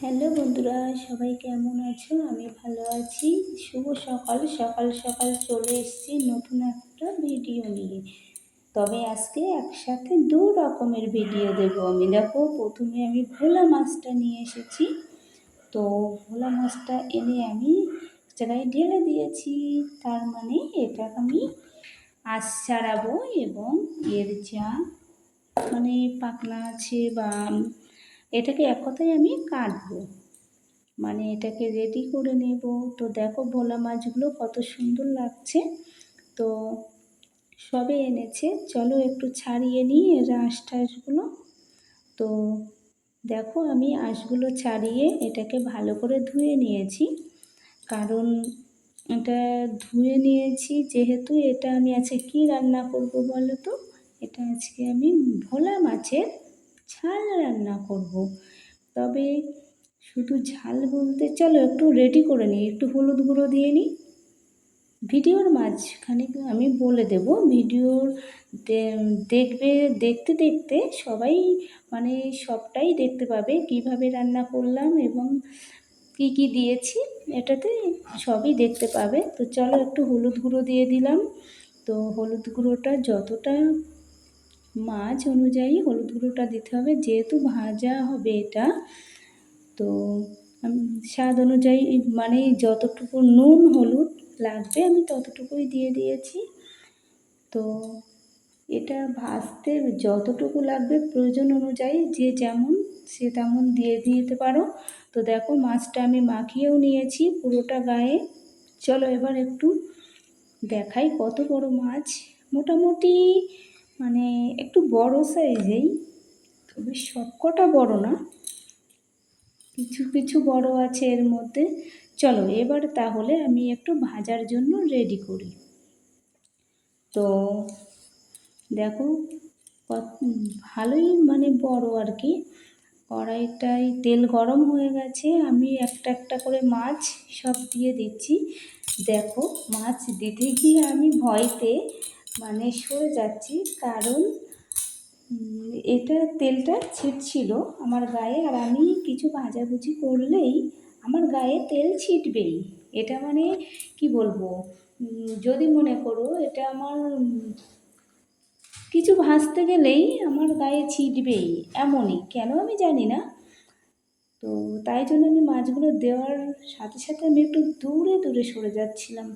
Hello বন্ধুরা, সবাই কেমন আছো? আমি ভালো আছি। শুভ সকাল। সকাল সকাল চলে এসেছি নতুন একটা ভিডিও নিয়ে। তবে আজকে একসাথে দু রকমের ভিডিও দেবো আমি। দেখো, প্রথমে আমি ভোলা মাছটা নিয়ে এসেছি। তো ভোলা মাছটা এনে আমি জায়গায় ঢেলে দিয়েছি। তার মানে এটা আমি আঁশ ছাড়াবো এবং এর যা মানে পাখনা আছে বা এটাকে এক কথায় আমি কাটবো, মানে এটাকে রেডি করে নেব। তো দেখো ভোলা মাছগুলো কত সুন্দর লাগছে। তো সবে এনেছে, চলো একটু ছাড়িয়ে নিই এর আঁশ-টাশগুলো। তো দেখো আমি আঁশগুলো ছাড়িয়ে এটাকে ভালো করে ধুয়ে নিয়েছি, কারণ এটা ধুয়ে নিয়েছি যেহেতু এটা আমি আজকে কী রান্না করব বলো তো। এটা আজকে আমি ভোলা মাছের ঝাল রান্না করব। তবে শুধু ঝাল বলতে, চলো একটু রেডি করে নিই, একটু হলুদ গুঁড়ো দিয়ে নিই। ভিডিওর মাঝখানে আমি বলে দেব, ভিডিওর দেখবে, দেখতে দেখতে সবাই মানে সবটাই দেখতে পাবে কিভাবে রান্না করলাম এবং কি কি দিয়েছি, এটাতে সবই দেখতে পাবে। তো চলো একটু হলুদ গুঁড়ো দিয়ে দিলাম। তো হলুদ গুঁড়োটা যতটা মাছ অনুযায়ী হলুদ গুঁড়োটা দিতে হবে, যেহেতু ভাজা হবে এটা। তো স্বাদ অনুযায়ী মানে যতটুকু নুন হলুদ লাগবে আমি ততটুকুই দিয়ে দিয়েছি। তো এটা ভাজতে যতটুকু লাগবে প্রয়োজন অনুযায়ী যে যেমন সে তেমন দিয়ে দিতে পারো। তো দেখো মাছটা আমি মাখিয়েও নিয়েছি পুরোটা গায়ে। চলো এবার একটু দেখাই কত বড় মাছ। মোটামুটি মানে একটু বড় সাইজেই, তবে সবকটা বড় না, কিছু কিছু বড় আছে এর মধ্যে। চলো এবার তাহলে আমি একটু ভাজার জন্য রেডি করি। তো দেখো ভালোই মানে বড় আর কি। কড়াইটায় তেল গরম হয়ে গেছে, আমি একটা একটা করে মাছ সব দিয়ে দিচ্ছি। দেখো মাছ দিতে গিয়ে আমি ভয়তে মানে সরে যাচ্ছি, কারণ এটা তেলটা ছিটছিল আমার গায়ে, আর আমি কিছু ভাজাভুজি করলেই আমার গায়ে তেল ছিটবেই। এটা মানে কি বলবো, যদি মনে করো এটা আমার কিছু ভাজতে গেলেই আমার গায়ে ছিটবেই, এমনই কেন আমি জানি না। তো তাই জন্য আমি মাছগুলো দেওয়ার সাথে সাথে আমি একটু দূরে দূরে সরে যাচ্ছিলাম।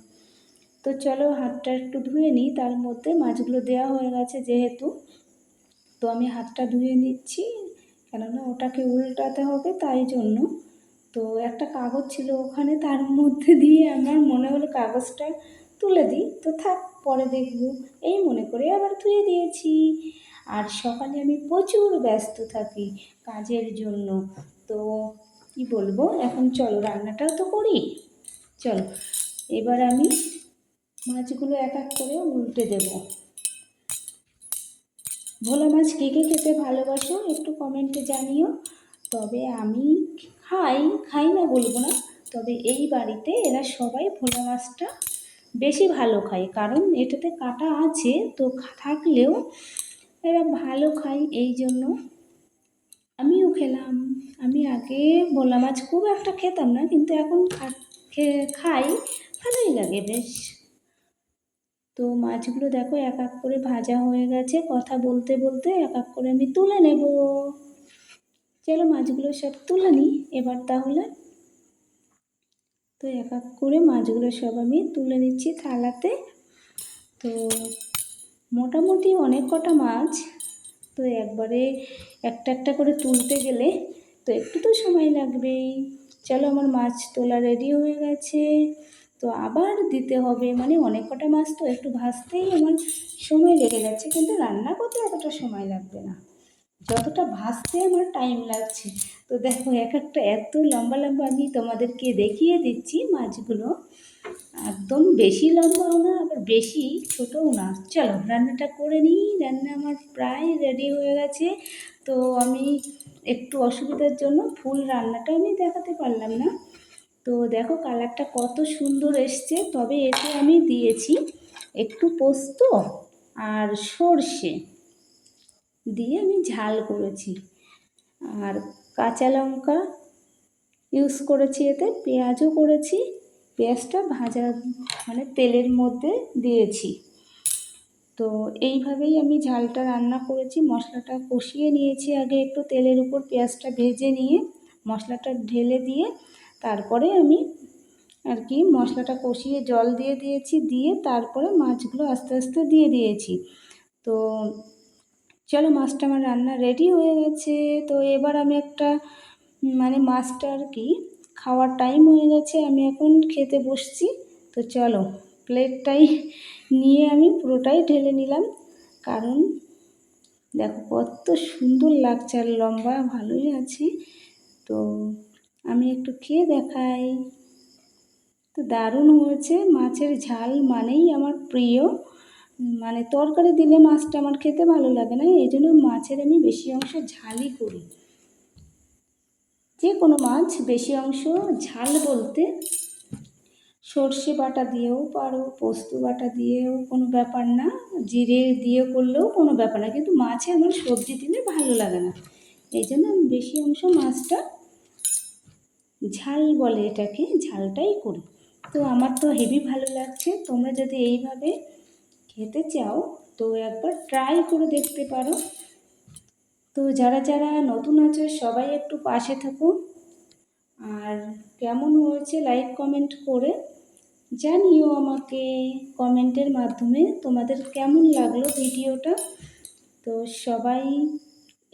তো চলো হাতটা একটু ধুয়ে নিই, তার মধ্যে মাছগুলো দেওয়া হয়ে গেছে যেহেতু। তো আমি হাতটা ধুয়ে নিচ্ছি, কেননা ওটাকে উল্টাতে হবে তাই জন্য। তো একটা কাগজ ছিল ওখানে, তার মধ্যে দিয়ে আমার মনে হলো কাগজটা তুলে দিই, তো থাক পরে দেখবো, এই মনে করে আবার ধুয়ে দিয়েছি। আর সকালে আমি প্রচুর ব্যস্ত থাকি কাজের জন্য। তো কি বলবো, এখন চলো রান্নাটাও তো করি। চলো এবার আমি মাছগুলো এক এক করে উল্টে দেবো। ভোলা মাছ কে কে খেতে ভালোবাসো একটু কমেন্টে জানিও। তবে আমি খাই, খাই না বলবো না, তবে এই বাড়িতে এরা সবাই ভোলা মাছটা বেশি ভালো খায়, কারণ এটাতে কাঁটা আছে তো থাকলেও এরা ভালো খায়, এই জন্য আমিও খেলাম। আমি আগে ভোলা মাছ খুব একটা খেতাম না, কিন্তু এখন খাই, ভালোই লাগে বেশ। তো মাছগুলো দেখো এক এক করে ভাজা হয়ে গেছে, কথা বলতে বলতে এক এক করে আমি তুলে নেব। চলো মাছগুলো সব তুলে নিই এবার তাহলে। তো এক এক করে মাছগুলো সব আমি তুলে নিচ্ছি থালাতে। তো মোটামুটি অনেক কটা মাছ, তো একবারে একটা একটা করে তুলতে গেলে তো একটু তো সময় লাগবেই। চলো আমার মাছ তোলা রেডি হয়ে গেছে। তো আবার দিতে হবে, মানে অনেক কটা মাছ তো একটু ভাজতেই আমার সময় লেগে যাচ্ছে, কিন্তু রান্না করতে এতটা সময় লাগবে না যতটা ভাজতে আমার টাইম লাগছে। তো দেখো এক একটা এত লম্বা লম্বা আমি তোমাদেরকে দেখিয়ে দিচ্ছি মাছগুলো, একদম বেশি লম্বাও না আবার বেশি ছোটও না। চলো রান্নাটা করে নিই, রান্না আমার প্রায় রেডি হয়ে গেছে। তো আমি একটু অসুবিধার জন্য ফুল রান্নাটা আমি দেখাতে পারলাম না। তো দেখো কালারটা কত সুন্দর এসছে, তবে এতে আমি দিয়েছি একটু পোস্ত আর সর্ষে দিয়ে আমি ঝাল করেছি, আর কাঁচা লঙ্কা ইউজ করেছি, এতে পেঁয়াজও করেছি। পেঁয়াজটা ভাজা মানে তেলের মধ্যে দিয়েছি। তো এইভাবেই আমি ঝালটা রান্না করেছি। মশলাটা কষিয়ে নিয়েছি আগে একটু তেলের উপর, পেঁয়াজটা ভেজে নিয়ে মশলাটা ঢেলে দিয়ে তারপরে আমি আর কি মশলাটা কষিয়ে জল দিয়ে দিয়েছি, দিয়ে তারপরে মাছগুলো আস্তে আস্তে দিয়ে দিয়েছি। তো চলো, মাছটা আমার রান্না রেডি হয়ে গেছে। তো এবার আমি একটা মানে মাছটা আর কি খাওয়ার টাইম হয়ে গেছে, আমি এখন খেতে বসছি। তো চলো, প্লেটটাই নিয়ে আমি পুরোটাই ঢেলে নিলাম, কারণ দেখো কত সুন্দর লাগছে আর লম্বা ভালোই আছে। তো আমি একটু খেয়ে দেখাই। তো দারুণ হয়েছে। মাছের ঝাল মানেই আমার প্রিয়, মানে তরকারি দিলে মাছটা আমার খেতে ভালো লাগে না, এই জন্য মাছের আমি বেশি অংশ ঝালই করি। যে কোনো মাছ বেশি অংশ ঝাল বলতে সর্ষে বাটা দিয়েও পারো, পোস্ত বাটা দিয়েও কোনো ব্যাপার না, জিরে দিয়ে করলেও কোনো ব্যাপার না, কিন্তু মাছে আমার সবজি দিলে ভালো লাগে না, এই জন্য আমি বেশি অংশ মাছটা ঝাল বলে এটাকে, ঝালটাই করি। তো আমার তো হেভি ভালো লাগছে। তোমরা যদি এইভাবে খেতে চাও তো একবার ট্রাই করে দেখতে পারো। তো যারা যারা নতুন আছো সবাই একটু পাশে থাকো, আর কেমন হয়েছে লাইক কমেন্ট করে জানিও আমাকে কমেন্টের মাধ্যমে তোমাদের কেমন লাগলো ভিডিওটা। তো সবাই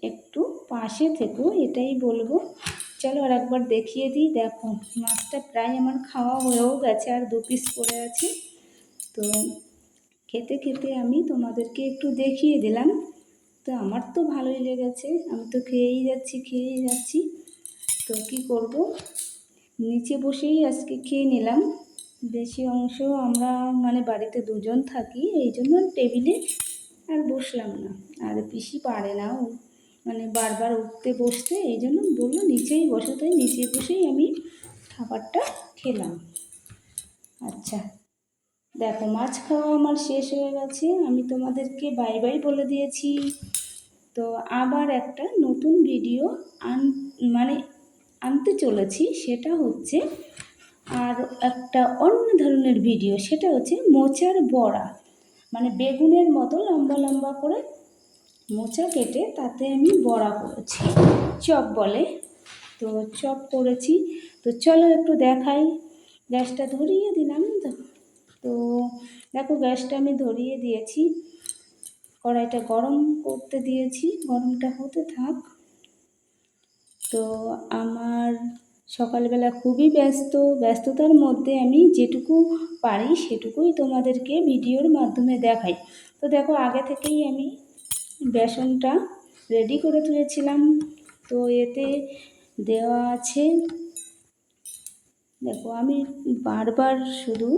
একটু পাশে থেকো, এটাই বলবো। চলো আর একবার দেখিয়ে দিই। দেখো মাছটা প্রায় আমার খাওয়া হয়েও গেছে, আর 2 পিস পড়ে আছে। তো খেতে খেতে আমি তোমাদেরকে একটু দেখিয়ে দিলাম। তো আমার তো ভালোই লেগেছে, আমি তো খেয়েই যাচ্ছি। তো কী করব, নিচে বসেই আজকে খেয়ে নিলাম। বেশি অংশ আমরা মানে বাড়িতে দুজন থাকি, এই জন্য টেবিলে আর বসলাম না। আর পিসি পারে না, ও মানে বারবার উঠতে বসতে, এই জন্য বললো নিচেই বসো, তাই নিচে বসেই আমি খাবারটা খেলাম। আচ্ছা, দেখো মাছ খাওয়া আমার শেষ হয়ে গেছে, আমি তোমাদেরকে বাই বাই বলে দিয়েছি। তো আবার একটা নতুন ভিডিও মানে আনতে চলেছি, সেটা হচ্ছে আর একটা অন্য ধরনের ভিডিও, সেটা হচ্ছে মোচার বড়া, মানে বেগুনের মতো লম্বা লম্বা করে মোচা কেটে তাতে আমি বড়া করেছি, চপ বলে। তো চপ করেছি। তো চলো একটু দেখাই। গ্যাসটা ধরিয়ে দিলাম। তো দেখো গ্যাসটা আমি ধরিয়ে দিয়েছি, কড়াইটা গরম করতে দিয়েছি, গরমটা হতে থাক। তো আমার সকালবেলা খুবই ব্যস্ততার মধ্যে আমি যেটুকু পারি সেটুকুই তোমাদেরকে ভিডিওর মাধ্যমে দেখাই। তো দেখো আগে থেকেই আমি বেসনটা রেডি করে তুলেছিলাম। তো এতে দেওয়া আছে, দেখো আমি বারবার শুধু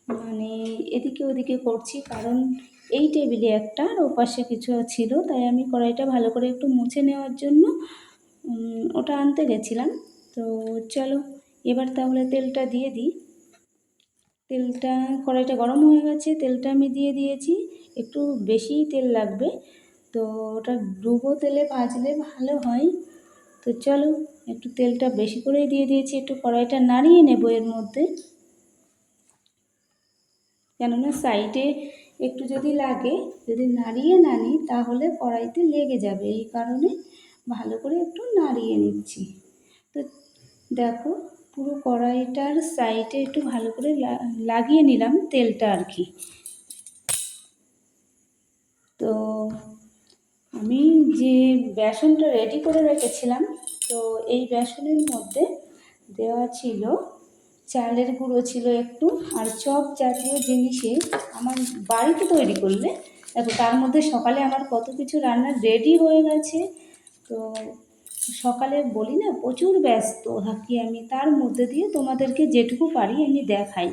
মানে এদিকে ওদিকে করছি, কারণ এই টেবিলে একটা আর ওপাশে কিছু ছিল, তাই আমি কড়াইটা ভালো করে একটু মুছে নেওয়ার জন্য ওটা আনতে গেছিলাম। তো চলো এবার তাহলে তেলটা দিয়ে দিই। তেলটা, কড়াইটা গরম হয়ে গেছে, তেলটা আমি দিয়ে দিয়েছি। একটু বেশিই তেল লাগবে, তো ওটা ডুবো তেলে ভাজলে ভালো হয়। তো চলো একটু তেলটা বেশি করেই দিয়ে দিয়েছি, একটু কড়াইটা নাড়িয়ে নেব এর মধ্যে, কেননা সাইডে একটু যদি লাগে, যদি নাড়িয়ে না নিই তাহলে কড়াইতে লেগে যাবে, এই কারণে ভালো করে একটু নাড়িয়ে নিচ্ছি। তো দেখো পুরো কড়াইটার সাইডে একটু ভালো করে লাগিয়ে নিলাম তেলটা আর কি। তো আমি যে বেসনটা রেডি করে রেখেছিলাম, তো এই বেসনের মধ্যে দেওয়া ছিল চালের গুঁড়ো ছিল একটু, আর চপ জাতীয় জিনিসে আমার বাড়িতে তৈরি করলে দেখো তার মধ্যে সকালে আমার কত কিছু রান্না রেডি হয়ে গেছে। তো সকালে বলি না প্রচুর ব্যস্ত থাকি আমি, তার মধ্যে দিয়ে তোমাদেরকে যেটুকু পারি আমি দেখাই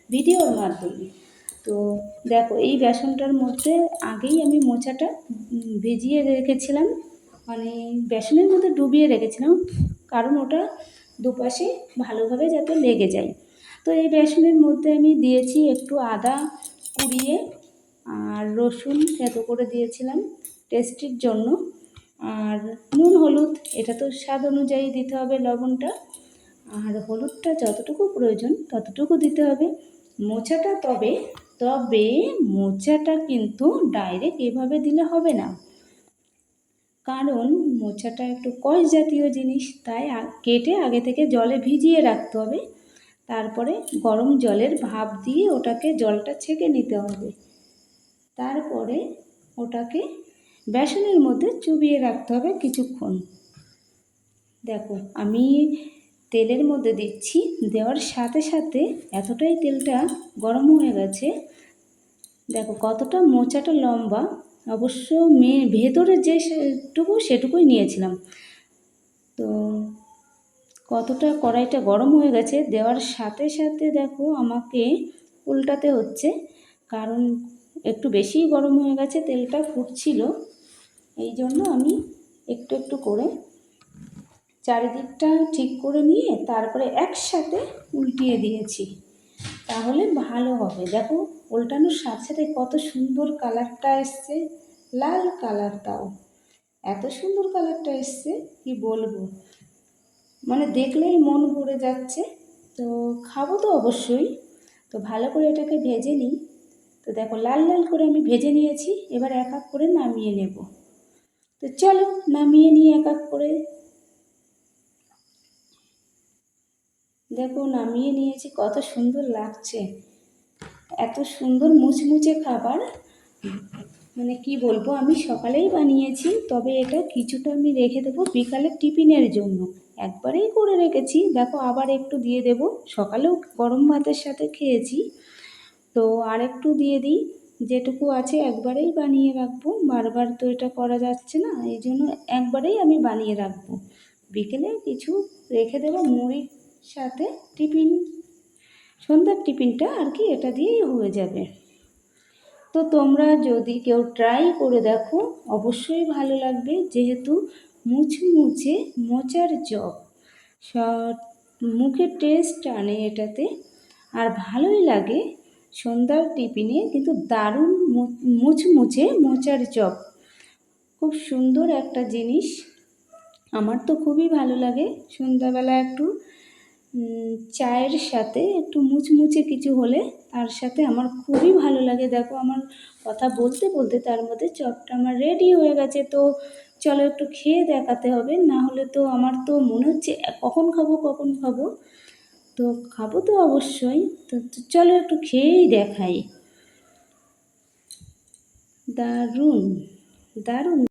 ভিডিওর মাধ্যমে। তো দেখো এই বেসনটার মধ্যে আগেই আমি মোচাটা ভিজিয়ে রেখেছিলাম, মানে বেসনের মধ্যে ডুবিয়ে রেখেছিলাম, কারণ ওটা দুপাশে ভালোভাবে যাতে লেগে যায়। তো এই বেসনের মধ্যে আমি দিয়েছি একটু আদা কুড়িয়ে, আর রসুন থেতো করে দিয়েছিলাম টেস্টির জন্য, আর নুন হলুদ এটা তো স্বাদ অনুযায়ী দিতে হবে লবণটা, আর হলুদটা যতটুকু প্রয়োজন ততটুকু দিতে হবে। মোচাটা তবে তবে মোচাটা কিন্তু ডাইরেক্ট এভাবে দিলে হবে না, কারণ মোচাটা একটু কষ জাতীয় জিনিস, তাই কেটে আগে থেকে জলে ভিজিয়ে রাখতে হবে। তারপরে গরম জলের ভাপ দিয়ে ওটাকে জলটা ছেঁকে নিতে হবে। তারপরে ওটাকে বেসনের মধ্যে চুবিয়ে রাখতে হবে কিছুক্ষণ। দেখো আমি তেলের মধ্যে দিচ্ছি, দেওয়ার সাথে সাথে এতটাই তেলটা গরম হয়ে গেছে। দেখো কতটা মোচাটা লম্বা, অবশ্য ভেতরে যে সেটুকুই নিয়েছিলাম। তো কতটা কড়াইটা গরম হয়ে গেছে, দেওয়ার সাথে সাথে দেখো আমাকে উল্টাতে হচ্ছে, কারণ একটু বেশিই গরম হয়ে গেছে, তেলটা ফুটছিল। এই জন্য আমি একটু একটু করে চারিদিকটা ঠিক করে নিয়ে তারপরে একসাথে উল্টিয়ে দিয়েছি, তাহলে ভালো হবে। দেখো উল্টানোর সাথে সাথে কত সুন্দর কালারটা এসছে, লাল কালারটাও এত সুন্দর কালারটা এসছে কি বলবো, মানে দেখলেই মন ভরে যাচ্ছে। তো খাবো তো অবশ্যই, তো ভালো করে এটাকে ভেজে নিই। তো দেখো লাল লাল করে আমি ভেজে নিয়েছি, এবার এক এক করে নামিয়ে নেব। তো চলো নামিয়ে নিই এক এক করে। দেখো নামিয়ে নিয়েছি, কত সুন্দর লাগছে, এত সুন্দর মুচমুচে খাবার, মানে কি বলবো, আমি সকালেই বানিয়েছি, তবে এটা কিছুটা আমি রেখে দেবো বিকালের টিফিনের জন্য। একবারেই করে রেখেছি, দেখো আবার একটু দিয়ে দেব, সকালেও গরম ভাতের সাথে খেয়েছি, তো আর একটু দিয়ে দিই। যেটুকু আছে একবারেই বানিয়ে রাখবো, বারবার তো এটা করা যাচ্ছে না, এই জন্য একবারেই আমি বানিয়ে রাখবো। বিকেলে কিছু রেখে দেবো মুড়ির সাথে, টিফিন, সন্ধ্যার টিফিনটা আর কি এটা দিয়েই হয়ে যাবে। তো তোমরা যদি কেউ ট্রাই করে দেখো অবশ্যই ভালো লাগবে, যেহেতু মুচমুচে মোচার চপ মুখে টেস্ট আনে এটাতে, আর ভালোই লাগে সন্ধ্যার টিফিনে, কিন্তু দারুণ মুচমুচে মোচার চপ, খুব সুন্দর একটা জিনিস। আমার তো খুবই ভালো লাগে সন্ধ্যাবেলা একটু চায়ের সাথে একটু মুচমুচে কিছু হলে তার সাথে আমার খুবই ভালো লাগে। দেখো আমার কথা বলতে বলতে তার মধ্যে চপটা আমার রেডি হয়ে গেছে। তো চলো একটু খেয়ে দেখাতে হবে, না হলে তো আমার তো মনে হচ্ছে কখন খাবো কখন খাবো। তো খাবো তো অবশ্যই, তো চলো একটু খেয়েই দেখাই। দারুণ দারুণ।